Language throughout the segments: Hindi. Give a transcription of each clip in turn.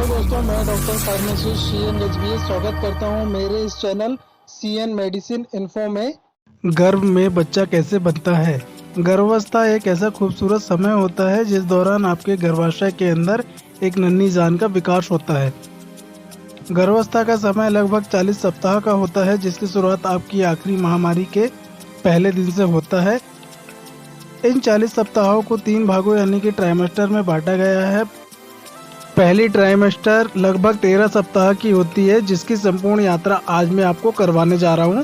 हेलो दोस्तों, मैं डॉक्टर फार्मासिस्ट CN गजबीर स्वागत करता हूं मेरे इस चैनल CN मेडिसिन इन्फो में। गर्भ में बच्चा कैसे बनता है। गर्भावस्था एक ऐसा खूबसूरत समय होता है जिस दौरान आपके गर्भाशय के अंदर एक नन्ही जान का विकास होता है। गर्भावस्था का समय लगभग 40 सप्ताह का होता है, जिसकी शुरुआत आपकी आखिरी महामारी के पहले दिन से होता है। इन 40 सप्ताहों को 3 भागों यानी कि ट्राइमेस्टर में बांटा गया है। पहली ट्राइमेस्टर लगभग 13 सप्ताह की होती है, जिसकी संपूर्ण यात्रा आज मैं आपको करवाने जा रहा हूँ।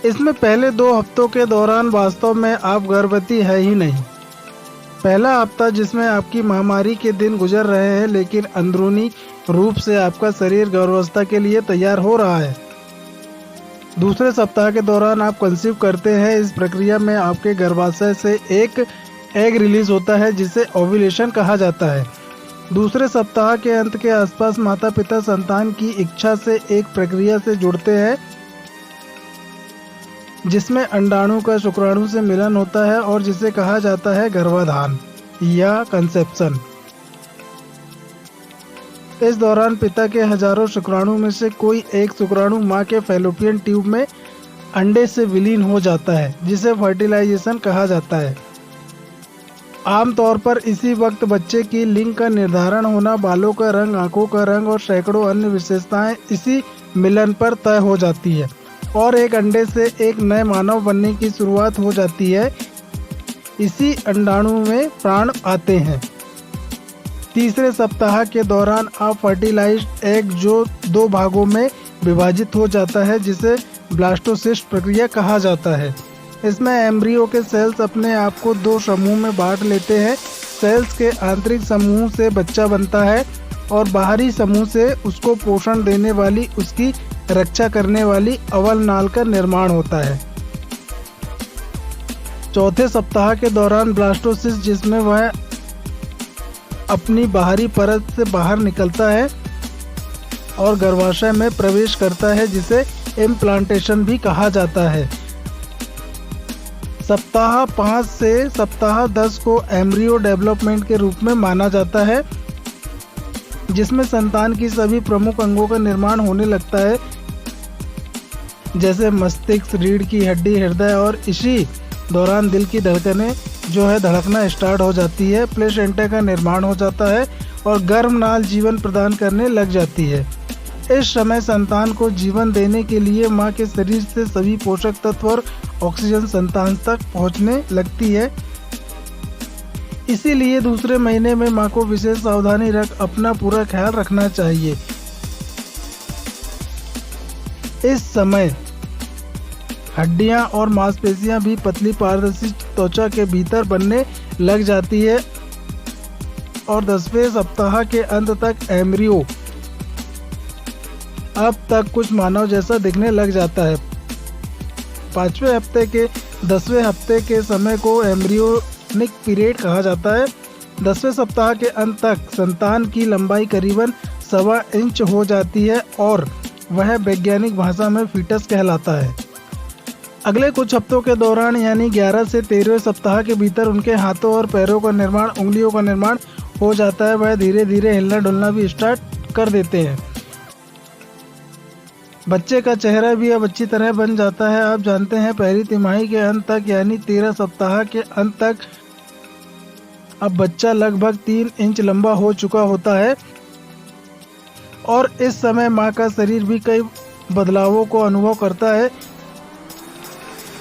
इसमें पहले 2 हफ्तों के दौरान वास्तव में आप गर्भवती है ही नहीं। पहला हफ्ता जिसमें आपकी महामारी के दिन गुजर रहे हैं, लेकिन अंदरूनी रूप से आपका शरीर गर्भावस्था के लिए तैयार हो रहा है। दूसरे सप्ताह के दौरान आप कंसीव करते हैं। इस प्रक्रिया में आपके गर्भाशय से एक एग रिलीज होता है जिसे ओव्यूलेशन कहा जाता है। दूसरे सप्ताह के अंत के आसपास माता पिता संतान की इच्छा से एक प्रक्रिया से जुड़ते हैं जिसमें अंडाणु का शुक्राणु से मिलन होता है और जिसे कहा जाता है गर्भाधान या कंसेप्शन। इस दौरान पिता के हजारों शुक्राणु में से कोई एक शुक्राणु मां के फैलोपियन ट्यूब में अंडे से विलीन हो जाता है, जिसे फर्टिलाइजेशन कहा जाता है। आमतौर पर इसी वक्त बच्चे की लिंग का निर्धारण होना, बालों का रंग, आंखों का रंग और सैकड़ों अन्य विशेषताएं इसी मिलन पर तय हो जाती है और एक अंडे से एक नए मानव बनने की शुरुआत हो जाती है। इसी अंडाणु में प्राण आते हैं। तीसरे सप्ताह के दौरान आप फर्टिलाइज्ड एग जो 2 भागों में विभाजित हो जाता है, जिसे ब्लास्टोसिस्ट प्रक्रिया कहा जाता है। इसमें एम्ब्रियो के सेल्स अपने आप को 2 समूह में बांट लेते हैं। सेल्स के आंतरिक समूह से बच्चा बनता है और बाहरी समूह से उसको पोषण देने वाली, उसकी रक्षा करने वाली अवल नाल का निर्माण होता है। चौथे सप्ताह के दौरान ब्लास्टोसिस्ट, जिसमें वह अपनी बाहरी परत से बाहर निकलता है और गर्भाशय में प्रवेश करता है, जिसे इम्प्लांटेशन भी कहा जाता है। सप्ताह 5 से सप्ताह 10 को एम्ब्रियो डेवलपमेंट के रूप में माना जाता है, जिसमें संतान की सभी प्रमुख अंगों का निर्माण होने लगता है, जैसे मस्तिष्क, रीढ़ की हड्डी, हृदय, और इसी दौरान दिल की धड़कनें जो है धड़कना स्टार्ट हो जाती है। प्लेसेंटा का निर्माण हो जाता है और गर्भनाल जीवन प्रदान करने लग जाती है। इस समय संतान को जीवन देने के लिए मां के शरीर से सभी पोषक तत्व और ऑक्सीजन संतान तक पहुंचने लगती है। इसीलिए दूसरे महीने में मां को विशेष सावधानी रख अपना पूरा ख्याल रखना चाहिए। इस समय हड्डियां और मांसपेशियां भी पतली पारदर्शी त्वचा के भीतर बनने लग जाती है और 10वें सप्ताह के अंत तक एम्ब्रियो अब तक कुछ मानव जैसा दिखने लग जाता है। 5वें हफ्ते के 10वें हफ्ते के समय को एम्ब्रियोनिक पीरियड कहा जाता है। 10वें सप्ताह के अंत तक संतान की लंबाई करीबन 1.25 इंच हो जाती है और वह वैज्ञानिक भाषा में फीटस कहलाता है। अगले कुछ हफ्तों के दौरान यानी 11 से 13वें सप्ताह के भीतर उनके हाथों और पैरों का निर्माण, उंगलियों का निर्माण हो जाता है। वह धीरे धीरे हिलना डुलना भी स्टार्ट कर देते हैं। बच्चे का चेहरा भी अब अच्छी तरह बन जाता है। आप जानते हैं पहली तिमाही के अंत तक यानी 13 सप्ताह के अंत तक अब बच्चा लगभग 3 इंच लंबा हो चुका होता है और इस समय मां का शरीर भी कई बदलावों को अनुभव करता है।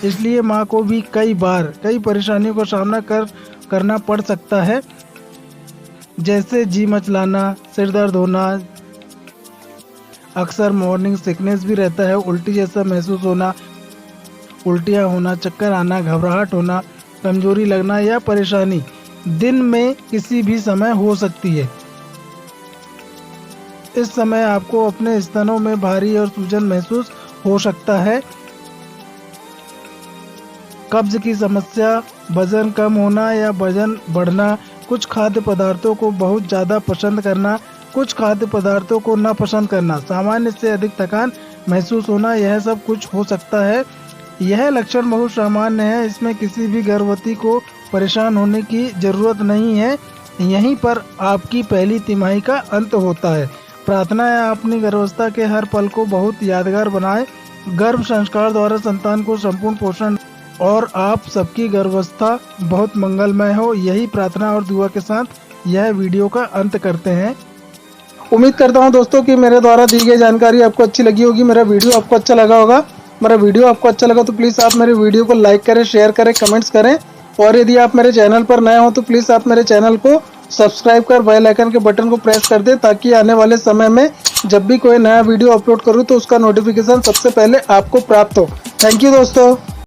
इसलिए मां को भी कई बार कई परेशानियों का सामना करना पड़ सकता है, जैसे जी मचलाना, सिर दर्द होना, अक्सर मॉर्निंग सिकनेस भी रहता है, उल्टी जैसा महसूस होना, उल्टियाँ होना, चक्कर आना, घबराहट होना, कमजोरी लगना या परेशानी दिन में किसी भी समय हो सकती है। इस समय आपको अपने स्तनों में भारी और सूजन महसूस हो सकता है। कब्ज की समस्या, वजन कम होना या वजन बढ़ना, कुछ खाद्य पदार्थों को बहुत ज़्यादा पसंद करना, कुछ खाद्य पदार्थों को ना पसंद करना, सामान्य से अधिक थकान महसूस होना, यह सब कुछ हो सकता है। यह लक्षण बहुत सामान्य है। इसमें किसी भी गर्भवती को परेशान होने की जरूरत नहीं है। यहीं पर आपकी पहली तिमाही का अंत होता है। प्रार्थना है अपनी गर्भावस्था के हर पल को बहुत यादगार बनाए। गर्भ संस्कार द्वारा संतान को संपूर्ण पोषण और आप सबकी गर्भावस्था बहुत मंगलमय हो, यही प्रार्थना और दुआ के साथ यह वीडियो का अंत करते हैं। उम्मीद करता हूं दोस्तों कि मेरे द्वारा दी गई जानकारी आपको अच्छी लगी होगी, मेरा वीडियो आपको अच्छा लगा होगा। मेरा वीडियो आपको अच्छा लगा तो प्लीज़ आप मेरे वीडियो को लाइक करें, शेयर करें, कमेंट्स करें। और यदि आप मेरे चैनल पर नए हो तो प्लीज़ आप मेरे चैनल को सब्सक्राइब कर बेल आइकन के बटन को प्रेस कर दें, ताकि आने वाले समय में जब भी कोई नया वीडियो अपलोड करूं तो उसका नोटिफिकेशन सबसे पहले आपको प्राप्त हो। थैंक यू दोस्तों।